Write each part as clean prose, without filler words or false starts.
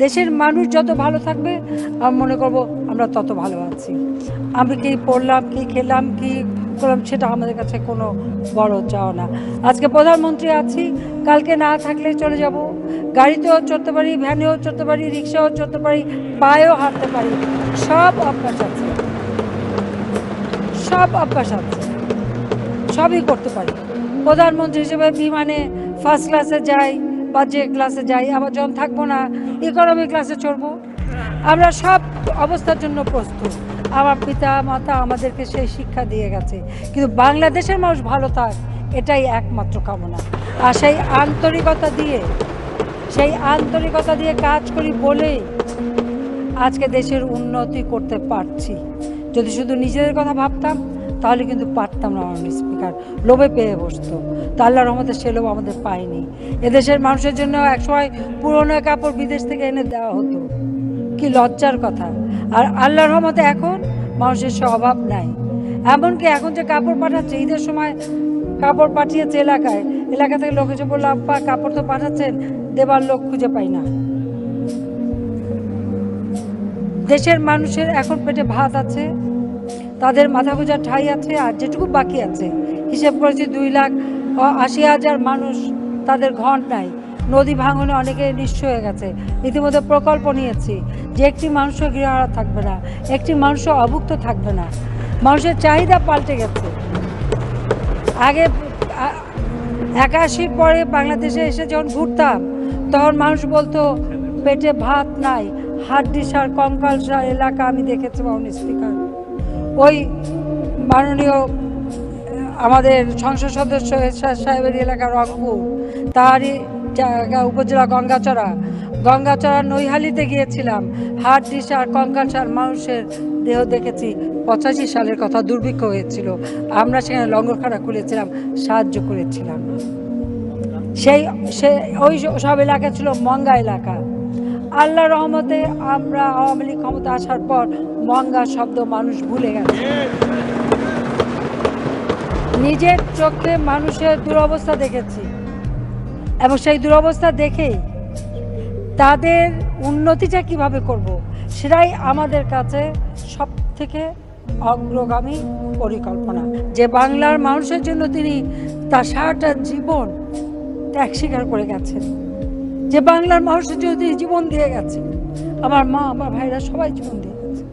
দেশের মানুষ যত ভালো থাকবে আমি মনে করব আমরা তত ভালো আছি। আমি কি পড়লাম, কি খেলাম, কি করলাম সেটা আমাদের কাছে কোনো বড় চাওয়া না। আজকে প্রধানমন্ত্রী আছি, কালকে না থাকলে চলে যাব। গাড়িতেও চড়তে পারি, ভ্যানেও চড়তে পারি, রিক্সাও চড়তে পারি, পায়েও হাঁটতে পারি, সব অভ্যাস আছে, সব অভ্যাস আছে, সবই করতে পারি। প্রধানমন্ত্রী হিসেবে বিমানে ফার্স্ট ক্লাসে যাই বা যে ক্লাসে যাই, আবার যখন থাকবো না ইকোনমি ক্লাসে চড়বো। আমরা সব অবস্থার জন্য প্রস্তুত। আমার পিতা মাতা আমাদেরকে সেই শিক্ষা দিয়ে গেছে। কিন্তু বাংলাদেশের মানুষ ভালো থাক, এটাই একমাত্র কামনা। আর সেই আন্তরিকতা দিয়ে কাজ করি বলেই আজকে দেশের উন্নতি করতে পারছি। যদি শুধু নিজেদের কথা ভাবতাম তাহলে কিন্তু পারতাম না। মাননীয় স্পিকার লোভে পেয়ে বসতো, তা আল্লাহর রহমতে সে লোভ আমাদের পাইনি। এদেশের মানুষের জন্য একসময় পুরনো কাপড় বিদেশ থেকে এনে দেওয়া হতো, কি লজ্জার কথা। আর আল্লাহর রহমতে এখন মানুষের সে অভাব নাই। এমনকি এখন যে কাপড় পাঠাচ্ছে, ঈদের সময় কাপড় পাঠিয়েছে এলাকা থেকে লোক এসে বললো, আব্বা কাপড় তো পাঠাচ্ছেন, দেবার লোক খুঁজে পাই না। দেশের মানুষের এখন পেটে ভাত আছে, তাদের মাথা গোঁজার ঠাঁই আছে। আর যেটুকু বাকি আছে হিসেব করেছি 2,80,000 মানুষ তাদের ঘর নাই। নদী ভাঙনে অনেকে নিঃস্ব হয়ে গেছে। ইতিমধ্যে প্রকল্প নিয়েছি যে একটি মানুষও গৃহহারা থাকবে না, একটি মানুষও অভুক্ত থাকবে না। মানুষের চাহিদা পাল্টে গেছে। আগে 81 পরে বাংলাদেশে এসে যখন ঘুরতাম তখন মানুষ বলতো পেটে ভাত নাই, হাড্ডিসার কঙ্কালসার এলাকা আমি দেখেছি। মাননীয় স্পিকার, ওই মাননীয় আমাদের সংসদ সদস্য এরশাদ সাহেবের এলাকা রংপুর, তারই জায়গা উপজেলা গঙ্গাচড়া নৈহালিতে গিয়েছিলাম। হাড্ডিসার কঙ্কালসার মানুষের দেহ দেখেছি। 85 সালের কথা, দুর্ভিক্ষ হয়েছিল, আমরা সেখানে লঙ্গরখানা খুলেছিলাম, সাহায্য করেছিলাম। ওই সব এলাকা ছিল মঙ্গা এলাকা। আল্লাহ রহমতে আমরা আওয়ামী লীগ ক্ষমতা আসার পর মঙ্গা শব্দ মানুষ ভুলে গেছে। নিজের চোখে মানুষের দুরবস্থা দেখেছি এবং সেই দুরবস্থা দেখেই তাদের উন্নতিটা কিভাবে করব সেটাই আমাদের কাছে সব থেকে অগ্রগামী পরিকল্পনা। যে বাংলার মানুষের জন্য তিনি তার সারাটা জীবন ত্যাগ স্বীকার করে গেছেন, যে বাংলার মানুষের জন্য তিনি জীবন দিয়ে গেছেন, আমার মা আমার ভাইরা সবাই জীবন দিয়ে গেছে।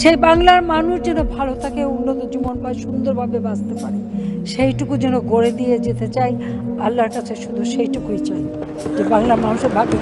সেই বাংলার মানুষ যেন ভালো থাকে, উন্নত জীবন পায়, সুন্দরভাবে বাঁচতে পারে, সেইটুকু যেন গড়ে দিয়ে যেতে চাই। আল্লাহর কাছে শুধু সেইটুকুই চাই যে বাংলার মানুষের ভাগ্য